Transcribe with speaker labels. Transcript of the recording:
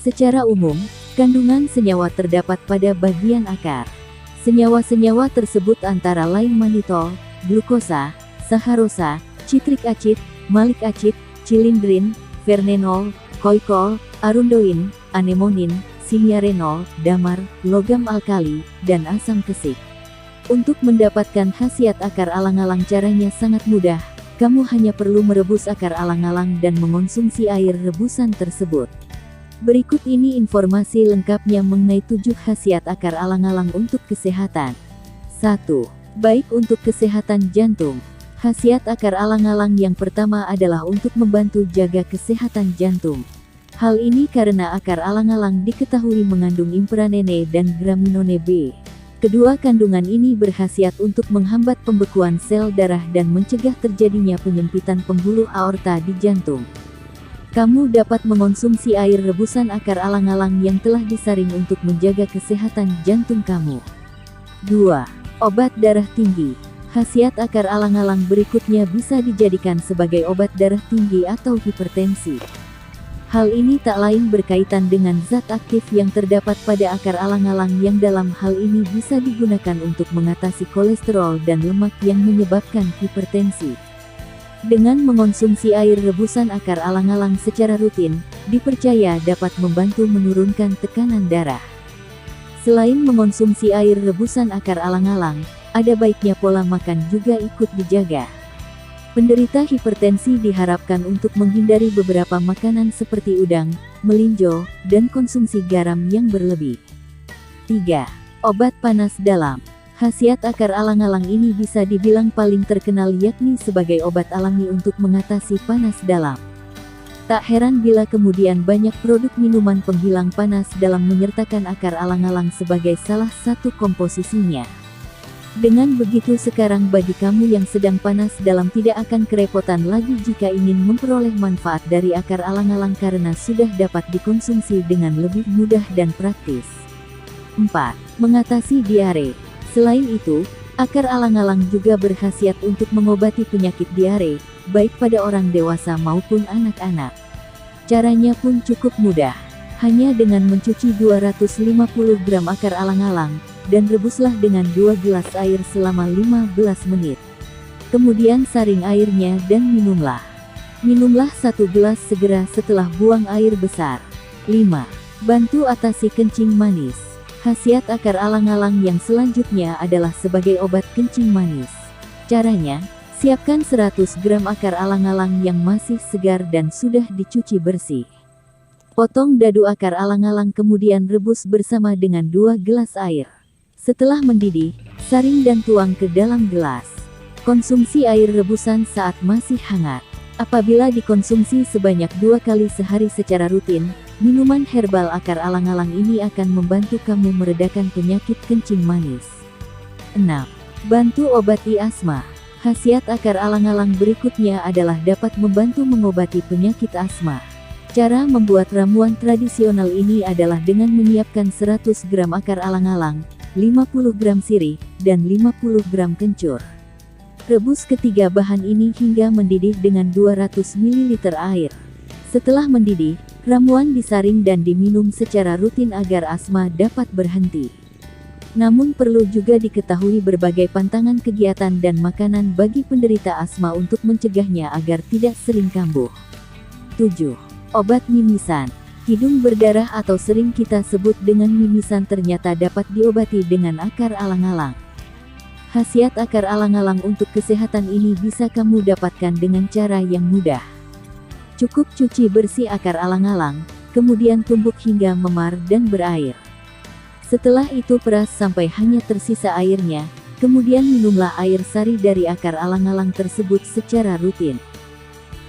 Speaker 1: Secara umum, kandungan senyawa terdapat pada bagian akar. Senyawa-senyawa tersebut antara lain manitol, glukosa, saharosa, citrik acid, malic acid, cilindrin, vernenol, koikol, arundoin, anemonin, siniarenol, damar, logam alkali, dan asam kesik. Untuk mendapatkan khasiat akar alang-alang caranya sangat mudah. Kamu hanya perlu merebus akar alang-alang dan mengonsumsi air rebusan tersebut. Berikut ini informasi lengkapnya mengenai 7 khasiat akar alang-alang untuk kesehatan. 1. Baik untuk kesehatan jantung. Khasiat akar alang-alang yang pertama adalah untuk membantu jaga kesehatan jantung. Hal ini karena akar alang-alang diketahui mengandung impranene dan graminone B. Kedua kandungan ini berkhasiat untuk menghambat pembekuan sel darah dan mencegah terjadinya penyempitan pembuluh aorta di jantung. Kamu dapat mengonsumsi air rebusan akar alang-alang yang telah disaring untuk menjaga kesehatan jantung kamu. 2. Obat darah tinggi. Khasiat akar alang-alang berikutnya bisa dijadikan sebagai obat darah tinggi atau hipertensi. Hal ini tak lain berkaitan dengan zat aktif yang terdapat pada akar alang-alang yang dalam hal ini bisa digunakan untuk mengatasi kolesterol dan lemak yang menyebabkan hipertensi. Dengan mengonsumsi air rebusan akar alang-alang secara rutin, dipercaya dapat membantu menurunkan tekanan darah. Selain mengonsumsi air rebusan akar alang-alang, ada baiknya pola makan juga ikut dijaga. Penderita hipertensi diharapkan untuk menghindari beberapa makanan seperti udang, melinjo, dan konsumsi garam yang berlebih. 3. Obat panas dalam. Khasiat akar alang-alang ini bisa dibilang paling terkenal yakni sebagai obat alami untuk mengatasi panas dalam. Tak heran bila kemudian banyak produk minuman penghilang panas dalam menyertakan akar alang-alang sebagai salah satu komposisinya. Dengan begitu sekarang bagi kamu yang sedang panas dalam tidak akan kerepotan lagi jika ingin memperoleh manfaat dari akar alang-alang karena sudah dapat dikonsumsi dengan lebih mudah dan praktis. 4. Mengatasi diare. Selain itu, akar alang-alang juga berkhasiat untuk mengobati penyakit diare, baik pada orang dewasa maupun anak-anak. Caranya pun cukup mudah. Hanya dengan mencuci 250 gram akar alang-alang, dan rebuslah dengan 2 gelas air selama 15 menit. Kemudian saring airnya dan minumlah. Minumlah 1 gelas segera setelah buang air besar. 5. Bantu atasi kencing manis. Khasiat akar alang-alang yang selanjutnya adalah sebagai obat kencing manis. Caranya, siapkan 100 gram akar alang-alang yang masih segar dan sudah dicuci bersih. Potong dadu akar alang-alang kemudian rebus bersama dengan 2 gelas air. Setelah mendidih, saring dan tuang ke dalam gelas. Konsumsi air rebusan saat masih hangat. Apabila dikonsumsi sebanyak 2 kali sehari secara rutin, minuman herbal akar alang-alang ini akan membantu kamu meredakan penyakit kencing manis. 6. Bantu obati asma. Khasiat akar alang-alang berikutnya adalah dapat membantu mengobati penyakit asma. Cara membuat ramuan tradisional ini adalah dengan menyiapkan 100 gram akar alang-alang, 50 gram sirih, dan 50 gram kencur. Rebus ketiga bahan ini hingga mendidih dengan 200 ml air. Setelah mendidih, ramuan disaring dan diminum secara rutin agar asma dapat berhenti. Namun perlu juga diketahui berbagai pantangan kegiatan dan makanan bagi penderita asma untuk mencegahnya agar tidak sering kambuh. 7. Obat mimisan. Hidung berdarah atau sering kita sebut dengan mimisan ternyata dapat diobati dengan akar alang-alang. Khasiat akar alang-alang untuk kesehatan ini bisa kamu dapatkan dengan cara yang mudah. Cukup cuci bersih akar alang-alang, kemudian tumbuk hingga memar dan berair. Setelah itu peras sampai hanya tersisa airnya, kemudian minumlah air sari dari akar alang-alang tersebut secara rutin.